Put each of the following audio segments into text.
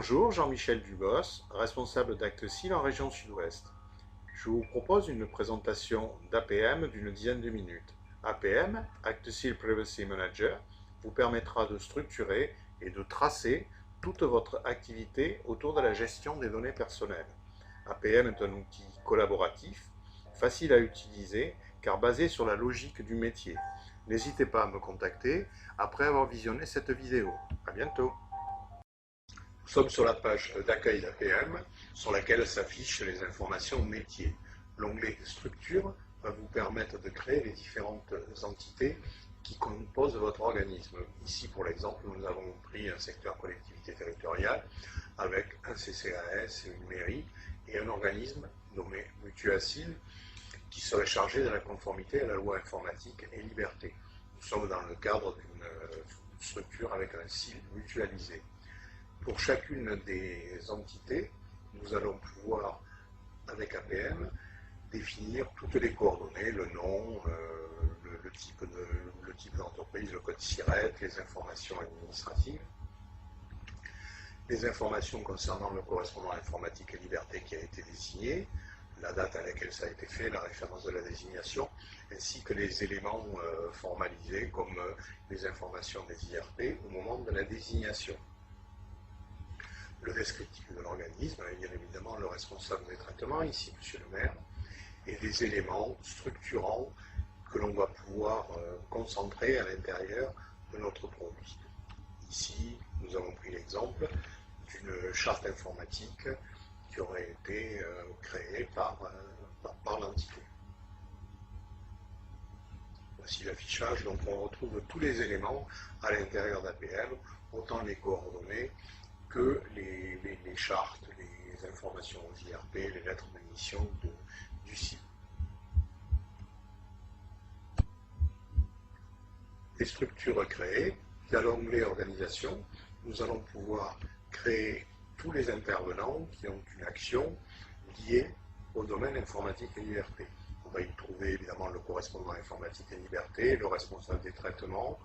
Bonjour, Jean-Michel Dubos, responsable d'Actesil en région Sud-Ouest. Je vous propose une présentation d'APM d'une dizaine de minutes. APM, Actesil Privacy Manager, vous permettra de structurer et de tracer toute votre activité autour de la gestion des données personnelles. APM est un outil collaboratif, facile à utiliser, car basé sur la logique du métier. N'hésitez pas à me contacter après avoir visionné cette vidéo. À bientôt. Nous sommes sur la page d'accueil d'APM sur laquelle s'affichent les informations métiers. L'onglet Structure va vous permettre de créer les différentes entités qui composent votre organisme. Ici, pour l'exemple, nous avons pris un secteur collectivité territoriale avec un CCAS, une mairie et un organisme nommé Mutuacil qui serait chargé de la conformité à la loi informatique et liberté. Nous sommes dans le cadre d'une structure avec un CIL mutualisé. Pour chacune des entités, nous allons pouvoir, avec APM, définir toutes les coordonnées, le nom, le type d'entreprise, le code SIRET, les informations administratives, les informations concernant le correspondant informatique et liberté qui a été désigné, la date à laquelle ça a été fait, la référence de la désignation, ainsi que les éléments formalisés comme les informations des IRP au moment de la désignation. Le descriptif de l'organisme, bien évidemment le responsable des traitements, ici M. le maire, et des éléments structurants que l'on va pouvoir concentrer à l'intérieur de notre produit. Ici, nous avons pris l'exemple d'une charte informatique qui aurait été créée par l'entité. Voici l'affichage, donc on retrouve tous les éléments à l'intérieur d'APM, autant les coordonnées que les chartes, les informations aux IRP, les lettres de mission du site. Les structures créées, dans l'onglet organisation, nous allons pouvoir créer tous les intervenants qui ont une action liée au domaine informatique et liberté. On va y trouver évidemment le correspondant informatique et liberté, le responsable des traitements,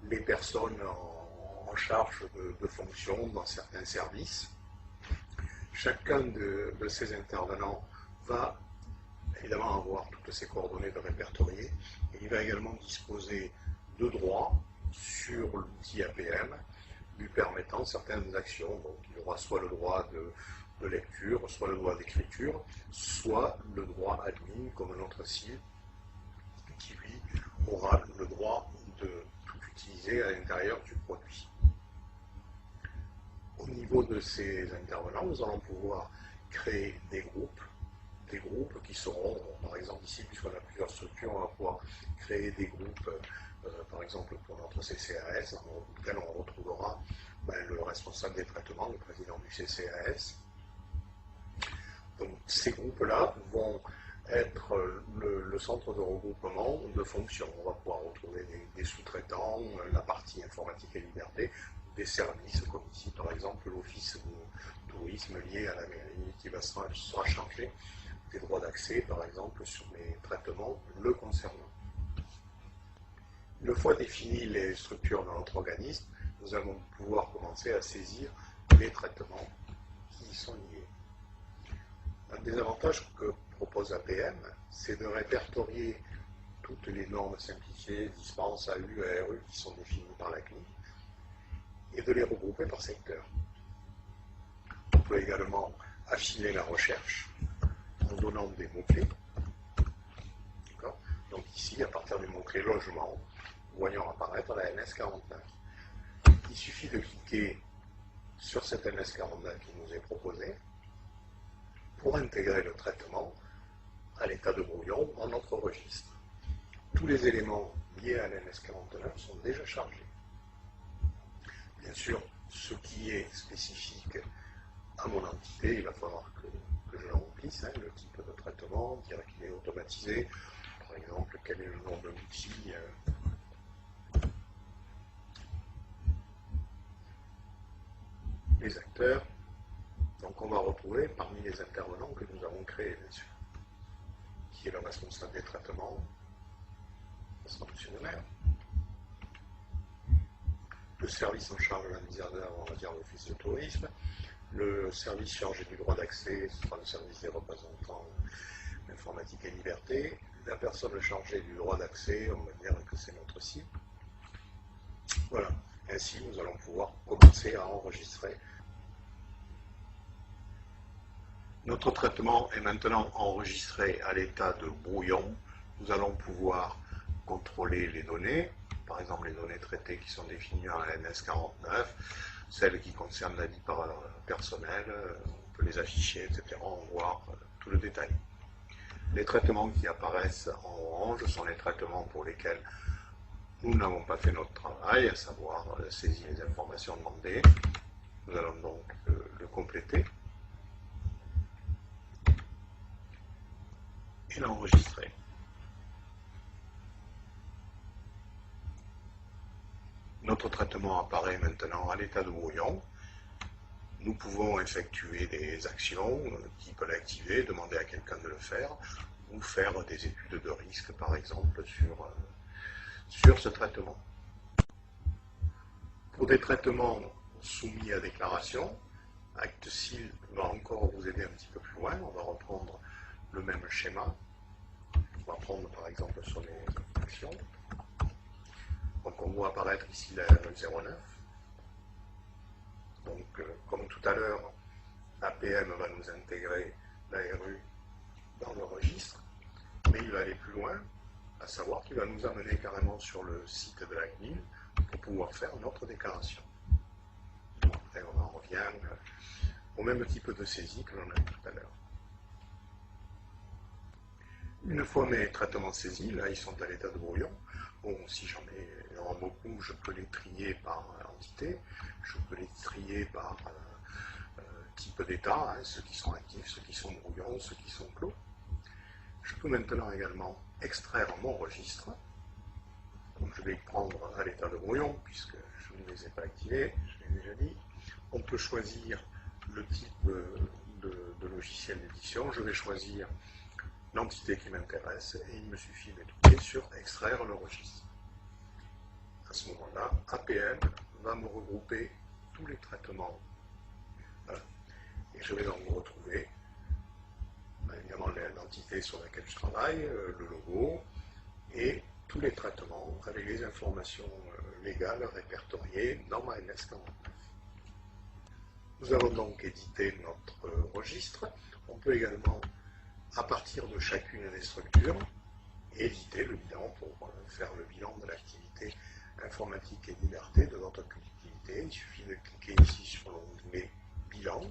les personnes en charge de fonctions dans certains services. Chacun de ces intervenants va évidemment avoir toutes ses coordonnées de répertoriées et il va également disposer de droits sur l'outil APM lui permettant certaines actions. Donc il aura soit le droit de lecture, soit le droit d'écriture, soit le droit admin comme un autre site qui lui aura le droit de tout utiliser à l'intérieur du produit. Au niveau de ces intervenants, nous allons pouvoir créer des groupes qui seront, par exemple ici, puisqu'on a plusieurs structures, on va pouvoir créer des groupes, par exemple pour notre CCAS, dans lequel on retrouvera le responsable des traitements, le président du CCAS. Donc ces groupes-là vont être le centre de regroupement de fonctions. On va pouvoir retrouver des sous-traitants, la partie informatique et liberté, des services comme ici par exemple l'office de tourisme lié à la mairie qui sera chargé des droits d'accès par exemple sur les traitements le concernant. Une fois définies les structures de notre organisme, nous allons pouvoir commencer à saisir les traitements qui y sont liés. Un des avantages que propose APM, c'est de répertorier toutes les normes simplifiées, dispenses, AU, ARU qui sont définies par la CNIL et de les regrouper par secteur. On peut également affiner la recherche en donnant des mots-clés. Donc ici, à partir du mot-clé logement, voyons apparaître la NS49. Il suffit de cliquer sur cette NS49 qui nous est proposée pour intégrer le traitement à l'état de brouillon dans notre registre. Tous les éléments liés à l'NS49 sont déjà chargés. Bien sûr, ce qui est spécifique à mon entité, il va falloir que je le remplisse, le type de traitement, dire qu'il est automatisé, par exemple, quel est le nom de l'outil, les acteurs. Donc on va retrouver parmi les intervenants que nous avons créés, bien sûr, qui est le responsable des traitements, ce sera M. le maire. le service en charge de la mise en œuvre, on va dire l'office de tourisme. Le service chargé du droit d'accès, ce sera le service des représentants informatique et liberté. La personne chargée du droit d'accès, on va dire que c'est notre site. Voilà, ainsi nous allons pouvoir commencer à enregistrer. Notre traitement est maintenant enregistré à l'état de brouillon. Nous allons pouvoir contrôler les données, par exemple les données traitées qui sont définies en NS49, celles qui concernent la vie personnelle, on peut les afficher, etc. On va voir tout le détail. Les traitements qui apparaissent en orange sont les traitements pour lesquels nous n'avons pas fait notre travail, à savoir saisir les informations demandées. Nous allons donc le compléter et l'enregistrer. Notre traitement apparaît maintenant à l'état de brouillon. Nous pouvons effectuer des actions, type l'activer, demander à quelqu'un de le faire, ou faire des études de risque, par exemple, sur ce traitement. Pour des traitements soumis à déclaration, ActSeal va encore vous aider un petit peu plus loin. On va reprendre le même schéma. On va prendre par exemple sur les actions. Donc on voit apparaître ici la 09. Donc comme tout à l'heure, APM va nous intégrer l'ARU dans le registre, mais il va aller plus loin, à savoir qu'il va nous amener carrément sur le site de la CNIL pour pouvoir faire notre déclaration. Après on en revient au même type de saisie que l'on a vu tout à l'heure. Une fois mes traitements saisis, là ils sont à l'état de brouillon. Bon, si j'en ai en beaucoup, je peux les trier par entité, je peux les trier par type d'état, hein, ceux qui sont actifs, ceux qui sont brouillons, ceux qui sont clos. Je peux maintenant également extraire mon registre. Donc je vais le prendre à l'état de brouillon, puisque je ne les ai pas activés, je l'ai déjà dit. On peut choisir le type de logiciel d'édition. Je vais choisir l'entité qui m'intéresse et il me suffit de cliquer sur extraire le registre. À ce moment-là, APM va me regrouper tous les traitements. Voilà. Et je vais donc retrouver évidemment l'entité sur laquelle je travaille, le logo et tous les traitements avec les informations légales répertoriées dans ma NS49. Nous avons donc édité notre registre. On peut également, à partir de chacune des structures, éditer le bilan pour faire le bilan de l'activité informatique et liberté de notre collectivité. Il suffit de cliquer ici sur l'onglet bilan,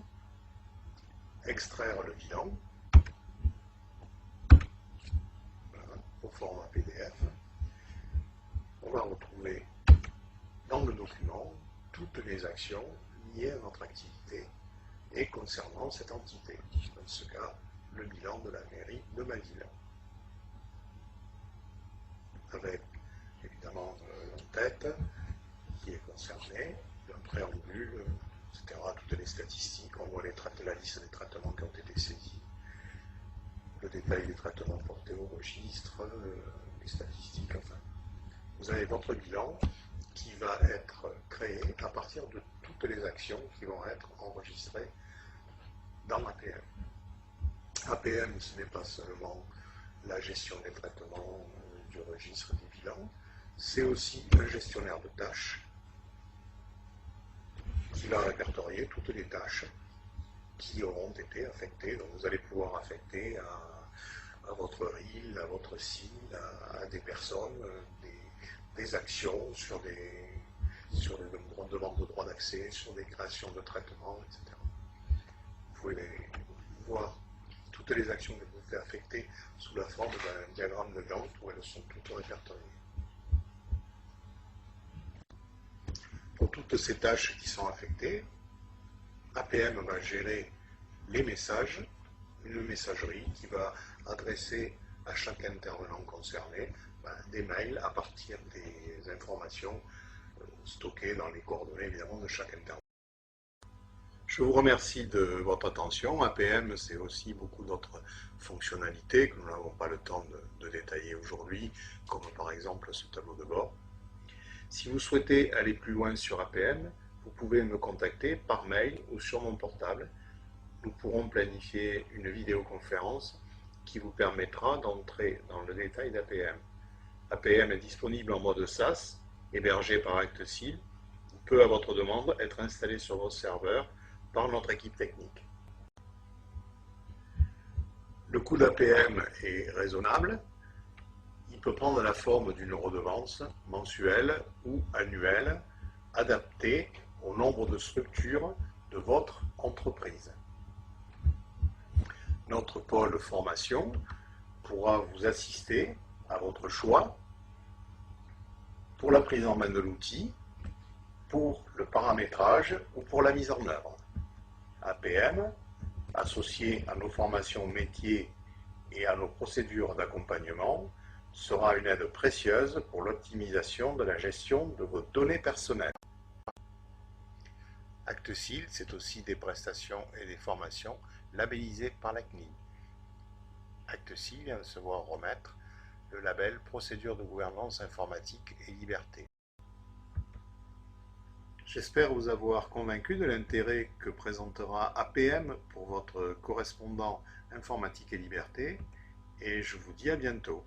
extraire le bilan, voilà, au format PDF. On va retrouver dans le document toutes les actions liées à notre activité et concernant cette entité, dans ce cas, le bilan de la mairie de ma ville. Avec évidemment l'entête qui est concernée, un préambule, etc. Toutes les statistiques, on voit la liste des traitements qui ont été saisis, le détail des traitements portés au registre, les statistiques, enfin. Vous avez votre bilan qui va être créé à partir de toutes les actions qui vont être enregistrées dans APM. APM, ce n'est pas seulement la gestion des traitements du registre des bilans, c'est aussi un gestionnaire de tâches qui va répertorier toutes les tâches qui auront été affectées. Donc vous allez pouvoir affecter à votre RIL, à votre SIL, à des personnes, des actions sur des demandes de droit d'accès, sur des créations de traitements, etc. Vous pouvez voir toutes les actions que vous pouvez affecter sous la forme d'un diagramme de Gantt où elles sont toutes répertoriées. Pour toutes ces tâches qui sont affectées, APM va gérer les messages, une messagerie qui va adresser à chaque intervenant concerné des mails à partir des informations stockées dans les coordonnées évidemment de chaque intervenant. Je vous remercie de votre attention. APM, c'est aussi beaucoup d'autres fonctionnalités que nous n'avons pas le temps de détailler aujourd'hui, comme par exemple ce tableau de bord. Si vous souhaitez aller plus loin sur APM, vous pouvez me contacter par mail ou sur mon portable. Nous pourrons planifier une vidéoconférence qui vous permettra d'entrer dans le détail d'APM. APM est disponible en mode SaaS, hébergé par ActSeal, ou peut à votre demande être installé sur vos serveurs par notre équipe technique. Le coût d'APM est raisonnable. Il peut prendre la forme d'une redevance mensuelle ou annuelle, adaptée au nombre de structures de votre entreprise. Notre pôle formation pourra vous assister à votre choix pour la prise en main de l'outil, pour le paramétrage ou pour la mise en œuvre. APM, associé à nos formations métiers et à nos procédures d'accompagnement, sera une aide précieuse pour l'optimisation de la gestion de vos données personnelles. ActSeal, c'est aussi des prestations et des formations labellisées par la CNIL. ActSeal vient de se voir remettre le label Procédure de gouvernance informatique et liberté. J'espère vous avoir convaincu de l'intérêt que présentera APM pour votre correspondant informatique et liberté, et je vous dis à bientôt.